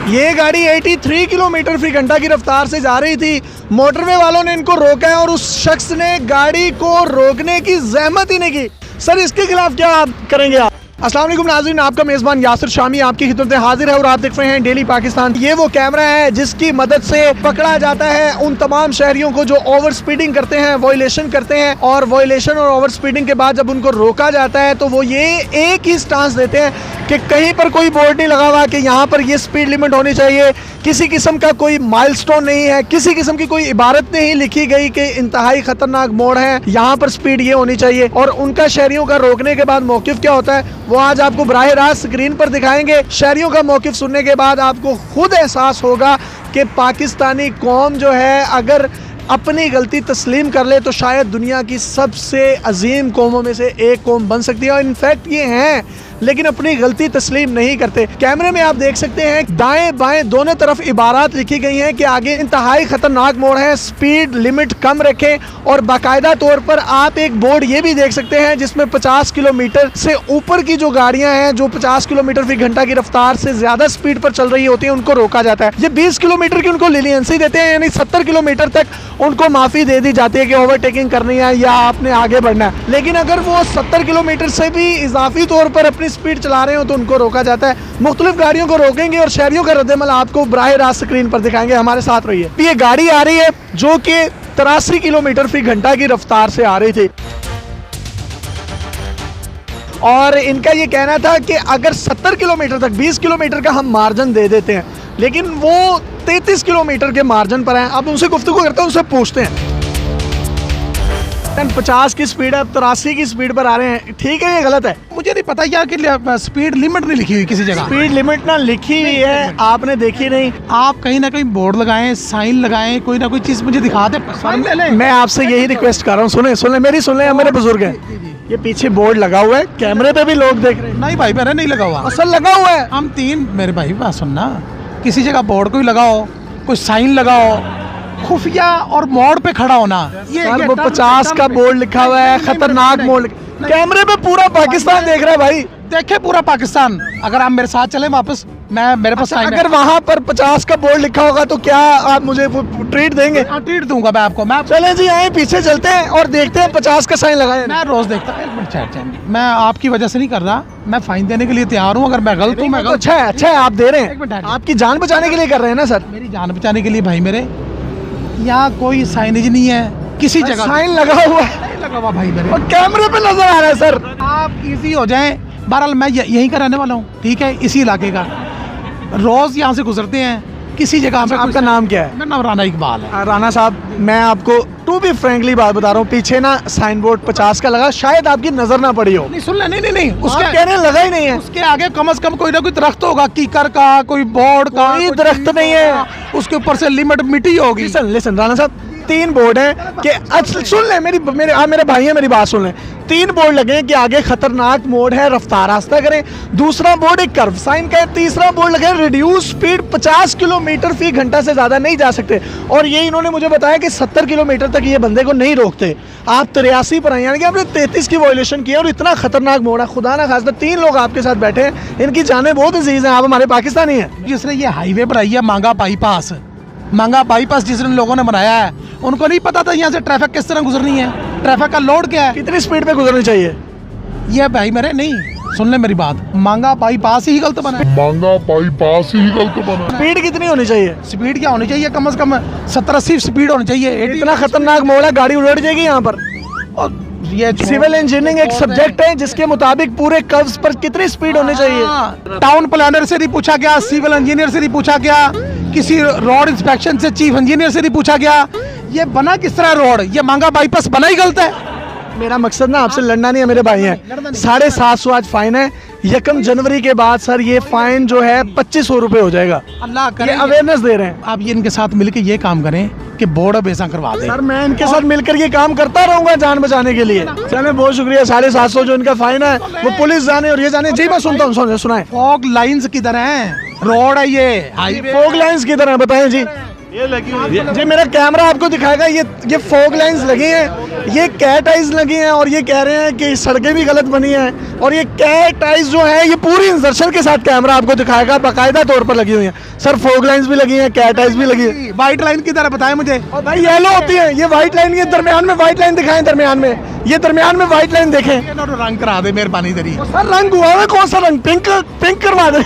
ये गाड़ी 83 किलोमीटर फी घंटा की रफ्तार से जा रही थी। मोटरवे वालों ने इनको रोका है और उस शख्स ने गाड़ी को रोकने की जहमत ही नहीं की। सर, इसके खिलाफ क्या करेंगे आप? अस्सलाम वालेकुम नाज़रीन, आपका मेज़बान यासिर शामी आपकी खिदमत में हाजिर है और आप देख रहे हैं डेली पाकिस्तान। ये वो कैमरा है जिसकी मदद से पकड़ा जाता है उन तमाम शहरियों को जो ओवर स्पीडिंग करते हैं, वॉयलेशन करते हैं, और वॉयलेशन और ओवर स्पीडिंग के बाद जब उनको रोका जाता है तो वो ये एक ही स्टांस देते हैं कि कहीं पर कोई बोर्ड नहीं लगा हुआ कि यहाँ पर ये स्पीड लिमिट होनी चाहिए, किसी किस्म का कोई माइलस्टोन नहीं है, किसी किस्म की कोई इबारत नहीं लिखी गई कि इंतहाई खतरनाक मोड़ है, यहाँ पर स्पीड ये होनी चाहिए। और उनका शहरियों का रोकने के बाद मौकिफ क्या होता है वो आज आपको बराह रास्त स्क्रीन पर दिखाएंगे। शहरियों का मौकिफ सुनने के बाद आपको खुद एहसास होगा कि पाकिस्तानी कौम जो है अगर अपनी गलती तस्लीम कर ले तो शायद दुनिया की सबसे अजीम कौमों में से एक कौम बन सकती है। और इनफैक्ट ये हैं, लेकिन अपनी गलती तस्लीम नहीं करते। कैमरे में आप देख सकते हैं दाएं बाएं दोनों तरफ इबारात लिखी गई हैं कि आगे इंतहाई खतरनाक मोड़ है, स्पीड लिमिट कम रखें। और बाकायदा तौर पर आप एक बोर्ड ये भी देख सकते हैं जिसमें 50 किलोमीटर से ऊपर की जो गाड़ियां हैं जो 50 किलोमीटर फी घंटा की रफ्तार से ज्यादा स्पीड पर चल रही होती हैं उनको रोका जाता है। ये 20 किलोमीटर की उनको लीनियंसी देते हैं, यानी 70 किलोमीटर तक उनको माफी दे दी जाती है कि ओवरटेकिंग करनी है या आपने आगे बढ़ना है। लेकिन अगर वो 70 किलोमीटर से भी इजाफी तौर पर अपनी स्पीड चला रहे हो तो उनको रोका जाता है। मुख्तलिफ गाड़ियों को रोकेंगे और शहरियों का रद्दमल आपको बराह रास्त स्क्रीन पर दिखाएंगे। हमारे साथ रहिए। ये गाड़ी आ रही है जो कि 83 किलोमीटर फी घंटा की रफ्तार से आ रही थी और इनका ये कहना था कि अगर 70 किलोमीटर तक 20 किलोमीटर का हम मार्जिन दे देते हैं, लेकिन वो 33 किलोमीटर के मार्जिन पर हैं। अब उनसे गुफ्तगू करते हैं, उनसे पूछते हैं। 50 की स्पीड है, 83 की स्पीड पर आ रहे हैं, ठीक है ये गलत है? मुझे नहीं पता यार कि स्पीड लिमिट नहीं लिखी हुई किसी जगह। स्पीड लिमिट ना लिखी हुई है, आपने देखी नहीं। आप कहीं ना कहीं बोर्ड लगाएं, साइन लगाएं, कोई ना कोई चीज मुझे दिखा दे। मैं आपसे यही रिक्वेस्ट कर रहा हूँ, सुने मेरी, सुन ले, मेरे बुजुर्ग हैं। ये पीछे बोर्ड लगा हुआ है, कैमरे पे भी लोग देख रहे हैं। नहीं भाई, मेरा नहीं लगा हुआ। असल लगा हुआ है। हम तीन, मेरे भाई बात सुनना, किसी जगह बोर्ड कोई लगाओ, कोई साइन लगाओ, खुफिया और मोड़ पे खड़ा होना। ये वो 50 का बोर्ड लिखा हुआ है, खतरनाक मोड़। कैमरे पे पूरा पाकिस्तान देख रहा है भाई। देखे पूरा पाकिस्तान। अगर आप मेरे साथ चले वापस, मैं मेरे पास अगर वहाँ पर 50 का बोर्ड लिखा होगा तो क्या आप मुझे ट्रीट देंगे? ट्रीट दूंगा मैं आपको। मैं चलें जी, आए पीछे चलते हैं और देखते हैं 50 का साइन लगाए। मैं रोज देखता हूँ। मैं आपकी वजह से नहीं कर रहा, मैं फाइन देने के लिए तैयार हूँ। अगर मैं गलत हूँ, मैं गलत। अच्छा है, आप दे रहे हैं, आपकी जान बचाने के लिए कर रहे हैं ना सर? मेरी जान बचाने के लिए भाई मेरे। यहाँ कोई साइनेज नहीं है किसी जगह। साइन लगा हुआ है, लगा हुआ भाई मेरे, और कैमरे पे नजर आ रहा है सर। आप इजी हो जाएं। बहरहाल मैं यहीं का रहने वाला हूँ, ठीक है, इसी इलाके का। रोज यहाँ से गुजरते हैं किसी जगह पे। आपका नाम क्या है? मेरा नाम राना इकबाल है। राना साहब, मैं आपको टू बी फ्रेंकली बात बता रहा हूँ, पीछे ना साइन बोर्ड 50 का लगा, शायद आपकी नजर ना पड़ी हो। नहीं सुन ले, नहीं उसके कहने लगा ही नहीं है। उसके आगे कम से कम कोई ना कोई दरख्त होगा, कीकर का, कोई बोर्ड का। कोई दरख्त नहीं है, उसके ऊपर से लिमिट मिट्टी होगी। लिसन राना साहब, 3 बोर्ड हैं कि सुन ले, मेरे भाई है, मेरी बात सुन ले। 3 बोर्ड लगे हैं कि आगे खतरनाक मोड़ है, रफ्तार रास्ता करें। दूसरा बोर्ड एक कर्व साइन का है। तीसरा बोर्ड लगे रिड्यूस स्पीड, 50 किलोमीटर फी घंटा से ज्यादा नहीं जा सकते। और ये इन्होंने मुझे बताया कि 70 किलोमीटर तक ये बंदे को नहीं रोकते। आप 83 पर आए, यानी कि आपने 33 की वॉयलेशन की है और इतना खतरनाक मोड़ है। खुदा ना खास्ता 3 लोग आपके साथ बैठे हैं, इनकी जानें बहुत अजीज हैं, आप हमारे पाकिस्तानी हैं। जिसने ये हाईवे पर आई है मांगा बाईपास जिन लोगों ने बनाया है, उनको नहीं पता था यहाँ से ट्रैफिक किस तरह गुजरनी है, ट्रैफिक का लोड क्या है, कितनी स्पीड पे गुजरनी चाहिए। ये भाई मेरे नहीं, सुन ले मेरी बात, मांगा बाईपास ही गलत बना है। स्पीड कितनी होनी चाहिए? स्पीड क्या होनी चाहिए? कम से कम 70-80 स्पीड होनी चाहिए। इतना खतरनाक मोड़ है, गाड़ी उलट जाएगी यहाँ पर। और ये सिविल इंजीनियरिंग एक सब्जेक्ट है जिसके मुताबिक पूरे कर्व्स पर कितनी स्पीड होनी चाहिए। टाउन प्लानर से नहीं पूछा गया, सिविल इंजीनियर से नहीं पूछा गया, किसी रोड इंस्पेक्शन से चीफ इंजीनियर से नहीं पूछा गया। ये बना किस तरह रोड? ये मांगा बाईपास बना ही गलत है। मेरा मकसद ना आपसे लड़ना नहीं है, मेरे भाई हैं। 750 आज फाइन है। 1 जनवरी के बाद सर ये फाइन जो है 2500 रुपए हो जाएगा। अल्लाह करे, ये अवेयरनेस दे रहे हैं। आप ये इनके साथ मिलकर ये काम करें कि बोर्ड अब ऐसा करवा दें। सर मैं इनके साथ मिलकर ये काम करता रहूंगा जान बचाने के लिए। चले, बहुत शुक्रिया। 750 जो इनका फाइन है वो पुलिस जाने और ये जाने। जी मैं सुनता हूँ, सुनाए। फॉग लाइन्स किधर हैं? रोड है ये, फोग लाइन्स किधर है, बताएं जी। ये लगी हुई है। जी मेरा कैमरा आपको दिखाएगा, ये फॉग लाइंस लगी हैं, ये कैट आइज लगी हैं और ये कह रहे हैं कि सड़कें भी गलत बनी हैं और ये कैट आइज जो है ये पूरी इंसर्शन के साथ कैमरा आपको दिखाएगा, बाकायदा तौर पर लगी हुई हैं सर। फॉग लाइंस भी लगी हैं, कैट आइज भी लगी है। व्हाइट लाइन की तरह बताएं मुझे। और भाई येलो होती है ये व्हाइट लाइन, ये दरमियान में व्हाइट लाइन दिखाएं, दरमियान में ये दरमियान में व्हाइट लाइन देखें। रंग करा दे मेहरबानी तेरी। सर रंग हुआ है, कौन सा रंग? पिंक करवा दे।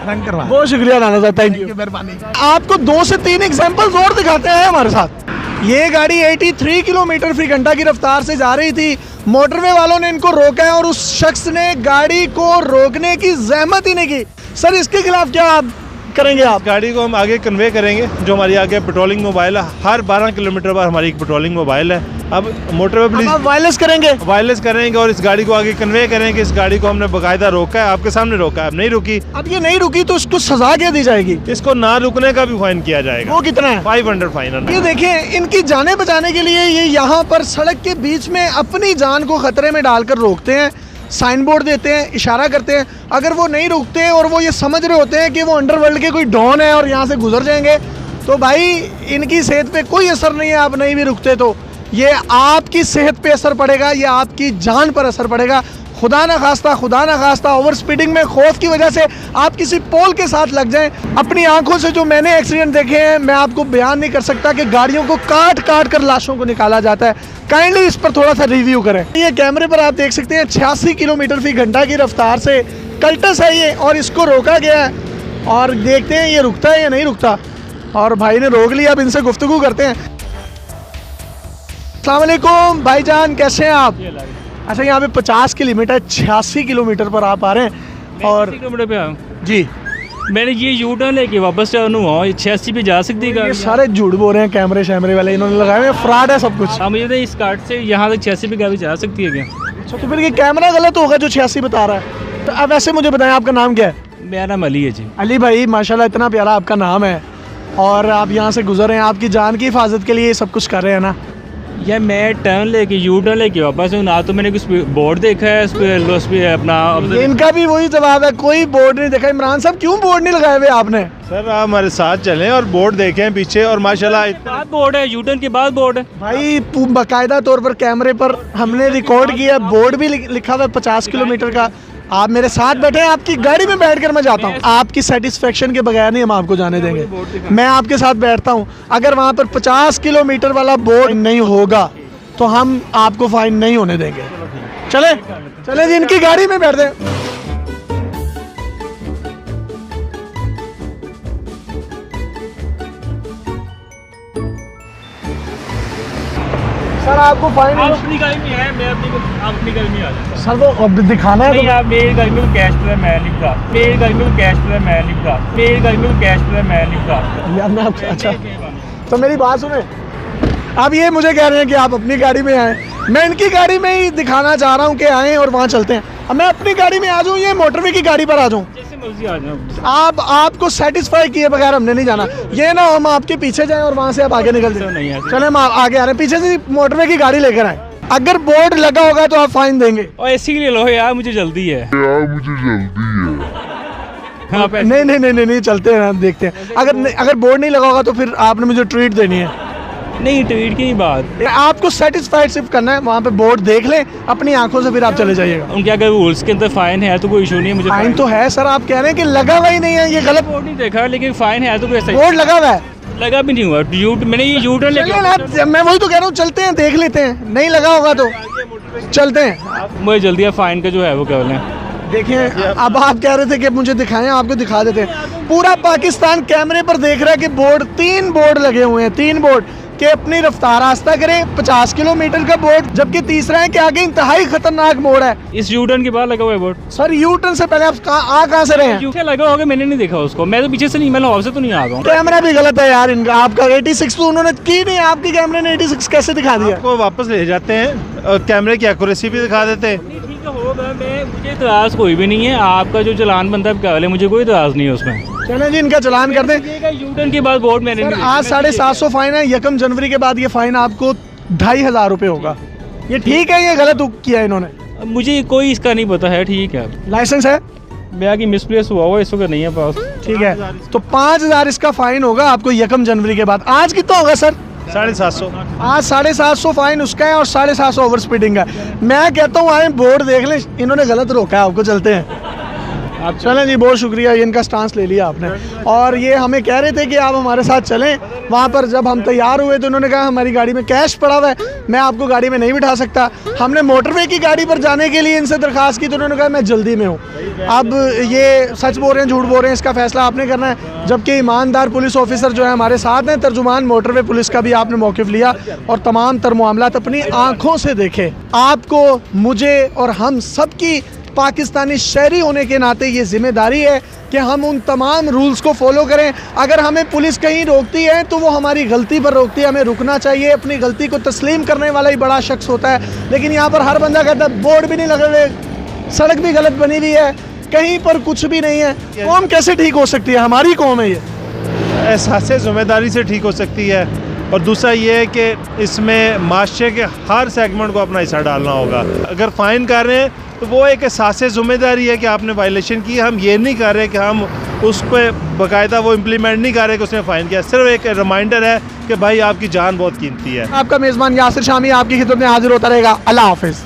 रंग करवा। बहुत शुक्रिया राना साहब, थैंक यू। मेहरबानी। आपको 2 से 3 एग्जांपल्स और दिखाते हैं हमारे साथ। ये गाड़ी 83 किलोमीटर फी घंटा की रफ्तार से जा रही थी, मोटरवे वालों ने इनको रोका है और उस शख्स ने गाड़ी को रोकने की जहमत ही नहीं की। सर इसके खिलाफ क्या आप करेंगे? आप गाड़ी को हम आगे कन्वे करेंगे, जो हमारी आगे पेट्रोलिंग मोबाइल है, हर 12 किलोमीटर पर हमारी एक पेट्रोलिंग मोबाइल है। अब मोटरवे पुलिस आप वायरलेस करेंगे? वायरलेस करेंगे और इस गाड़ी को आगे कन्वे करेंगे। इस गाड़ी को हमने बाकायदा रोका है, आपके सामने रोका है, अब नहीं रुकी। अब ये नहीं रुकी तो उसको सजा क्या दी जाएगी? इसको ना रुकने का भी फाइन किया जाएगा। वो कितना है? 500 फाइन है। ये देखें, इनकी जानें बचाने के लिए ये यहाँ पर सड़क के बीच में अपनी जान को खतरे में डालकर रोकते हैं, साइन बोर्ड देते हैं, इशारा करते हैं। अगर वो नहीं रुकते और वो ये समझ रहे होते हैं कि वो अंडरवर्ल्ड के कोई डॉन है और यहाँ से गुजर जाएंगे, तो भाई इनकी सेहत पे कोई असर नहीं है। आप नहीं भी रुकते तो ये आपकी सेहत पे असर पड़ेगा, ये आपकी जान पर असर पड़ेगा। खुदा ना खास्ता ओवर स्पीडिंग में खौफ की वजह से आप किसी पोल के साथ लग जाएं। अपनी आंखों से जो मैंने एक्सीडेंट देखे हैं, मैं आपको बयान नहीं कर सकता कि गाड़ियों को काट कर लाशों को निकाला जाता है। काइंडली इस पर थोड़ा सा रिव्यू करें। ये कैमरे पर आप देख सकते हैं 86 किलोमीटर फी घंटा की रफ्तार से कल्टस है ये और इसको रोका गया है और देखते हैं ये रुकता है या नहीं रुकता। और भाई ने रोक लिया, अब इनसे गुफ्तगू करते हैं। अस्सलाम वालेकुम भाईजान, कैसे हैं आप? अच्छा यहाँ पे 50 की लिमिट है, 86 किलोमीटर पर आप आ रहे हैं और किलोमीटर पे आऊँ जी मैंने ये यू टर्न लेके वापस टर्न हुआ, 86 पे जा सकती है ये सारे झूठ बोल रहे हैं, कैमरे शैमरे वाले इन्होंने लगाए हुए हैं, फ्रॉड है सब कुछ। हाँ मुझे तो इस कार्ड से यहाँ तक 86 पे गाड़ी जा सकती है क्या? अच्छा तो फिर ये कैमरा गलत होगा जो 86 बता रहा है। तो अब वैसे मुझे बताएं आपका नाम क्या है? मेरा नाम अली है जी। अली भाई माशाल्लाह इतना प्यारा आपका नाम है और आप यहाँ से गुजर रहे हैं, आपकी जान की हिफाजत के लिए ये सब कुछ कर रहे हैं ना? या मैं टर्न लेके यू टर्न लेके वापस हूँ ना, तो मैंने कुछ बोर्ड देखा है उस पर अपना। इनका भी वही जवाब है, कोई बोर्ड नहीं देखा। इमरान साहब क्यों बोर्ड नहीं लगाए हुए आपने? सर आप हमारे साथ चलें और बोर्ड देखें पीछे, और माशाल्लाह बाद बोर्ड है, यू टर्न के बाद बोर्ड है भाई। बाकायदा तौर पर कैमरे पर हमने रिकॉर्ड किया, बोर्ड भी लिखा हुआ 50 किलोमीटर का। आप मेरे साथ बैठे हैं, आपकी गाड़ी में बैठकर मैं जाता हूँ, आपकी सेटिस्फेक्शन के बगैर नहीं हम आपको जाने देंगे। मैं आपके साथ बैठता हूँ, अगर वहाँ पर 50 किलोमीटर वाला बोर्ड नहीं होगा तो हम आपको फाइन नहीं होने देंगे। चले जी इनकी गाड़ी में बैठ दें। सर आपको फाइन आप अपनी गाड़ी में है, मैं आप अपनी गाड़ी में आ जाता। सर वो अब दिखाना है नहीं, आप मेरी गाड़ी में कैश पे मैं नहीं का, मेरी गाड़ी में कैश पे मैं नहीं का, मेरी गाड़ी में कैश पे मैं नहीं का। यार मैं आपसे अच्छा तो मेरी बात सुने। अब ये मुझे कह रहे हैं कि आप अपनी गाड़ी में आए, मैं इनकी गाड़ी में ही दिखाना चाह रहा हूँ कि आएँ और वहाँ चलते हैं। अब मैं अपनी गाड़ी में आ जाऊँ, ये मोटरवे की गाड़ी पर आ जाऊँ, जैसे मर्जी आ जाओ। आपको सेटिस्फाई किए बगैर हमने नहीं जाना। ये ना हम आपके पीछे जाएं और वहाँ से आप आगे निकल जाए। चले हम आगे आ रहे हैं, पीछे से मोटरवे की गाड़ी लेकर आए। अगर बोर्ड लगा होगा तो आप फाइन देंगे। और ऐसी ले लो यार, मुझे जल्दी है। नहीं चलते हैं, देखते हैं। अगर बोर्ड नहीं लगा होगा तो फिर आपने मुझे ट्रीट देनी है। नहीं ट्वीट की बात, आपको सेटिस्फाइड सिर्फ करना है, वहाँ पे बोर्ड देख लें अपनी आंखों से, फिर आप चले जाइएगा। उनके अगर रूल्स के अंदर फाइन है तो कोई इशू नहीं है मुझे। फाइन तो है सर, आप कह रहे हैं कि लगा हुआ ही नहीं है, ये गलत। बोर्ड नहीं देखा लेकिन फाइन है तो कैसे? बोर्ड लगा हुआ है, लगा भी नहीं हुआ। मैंने ये यू टर्न लेके, मैं वही तो कह रहा हूँ, चलते हैं देख लेते हैं, नहीं लगा होगा तो चलते हैं। मुझे जल्दी है, फाइन का जो है वो क्या बोले। देखिए अब आप कह रहे थे कि मुझे दिखाएं, आपको दिखा देते हैं। पूरा पाकिस्तान कैमरे पर देख रहा है कि बोर्ड, 3 बोर्ड लगे हुए हैं, 3 बोर्ड कि अपनी रफ्तार आस्ता करें, 50 किलोमीटर का बोर्ड, जबकि तीसरा है कि आगे इंतहाई खतरनाक मोड़ है। इस यू टर्न के बाद लगा हुआ है बोर्ड। सर यू टर्न से पहले आप कहाँ से रहे हैं? लगा होगा, मैंने नहीं देखा उसको, मैं तो पीछे से नहीं, मैं लाहौर से तो नहीं आ रहा हूँ। कैमरा भी गलत है यार इनका, आपका 86 तो उन्होंने की नहीं, आपके कैमरे ने 86 कैसे दिखा दिया? आपको वापस ले जाते हैं और कैमरे की एक्यूरेसी भी दिखा देते हैं। मुझे इतराज़ कोई भी नहीं है, आपका जो चलान बनता है क्या, मुझे कोई इतराज़ नहीं है उसमें। चलें जी इनका चलान कर दें। यू टर्न के बाद बोर्ड मैंने आज 750 फाइन है, 1 जनवरी के बाद ये फाइन आपको 2500 रुपये होगा। ये ठीक है, ये गलत किया इन्होंने? मुझे कोई इसका नहीं पता है। ठीक है, लाइसेंस है? मैं कि मिसप्लेस हुआ इस वक्त नहीं है पास। ठीक है, तो 5,000 इसका फाइन होगा आपको 1 जनवरी के बाद। आज कितना होगा सर? 750। आज 750 फाइन उसका है और 750 ओवर स्पीडिंग का। मैं कहता हूँ आए बोर्ड देख लें, इन्होंने गलत रोका है आपको, चलते हैं आप। चलें जी, बहुत शुक्रिया, ये इनका स्टांस ले लिया आपने। और ये हमें कह रहे थे कि आप हमारे साथ चलें। वहाँ पर जब हम तैयार हुए तो उन्होंने कहा हमारी गाड़ी में कैश पड़ा हुआ है, मैं आपको गाड़ी में नहीं बिठा सकता। हमने मोटरवे की गाड़ी पर जाने के लिए इनसे दरख्वास्त की तो उन्होंने कहा मैं जल्दी में हूँ। अब ये सच बोल रहे हैं झूठ बोल रहे हैं, इसका फैसला आपने करना है। जबकि ईमानदार पुलिस ऑफिसर जो है हमारे साथ हैं, तर्जुमान मोटरवे पुलिस का भी आपने मौक़िफ़ लिया और तमाम तर मामलात अपनी आँखों से देखे। आपको, मुझे और हम सब की पाकिस्तानी शहरी होने के नाते ये जिम्मेदारी है कि हम उन तमाम रूल्स को फॉलो करें। अगर हमें पुलिस कहीं रोकती है तो वो हमारी गलती पर रोकती है, हमें रुकना चाहिए। अपनी गलती को तस्लीम करने वाला ही बड़ा शख्स होता है। लेकिन यहाँ पर हर बंदा कहता है बोर्ड भी नहीं लग रहे, सड़क भी गलत बनी हुई है, कहीं पर कुछ भी नहीं है। कौम कैसे ठीक हो सकती है? हमारी कौम है ये। एहसास जिम्मेदारी से ठीक हो सकती है। और दूसरा ये है कि इसमें माशरे के हर सेगमेंट को अपना हिस्सा डालना होगा। अगर फ़ाइन कर रहे हैं तो वो एक एहसास ज़िम्मेदारी है कि आपने वायलेशन की। हम ये नहीं कर रहे कि हम उस पर बाकायदा वो इम्प्लीमेंट नहीं कर रहे कि उसने फ़ाइन किया, सिर्फ एक रिमाइंडर है कि भाई आपकी जान बहुत कीमती है। आपका मेज़बान यासिर शामी आपकी खिदमत में हाजिर होता रहेगा। अल्लाह हाफिज़।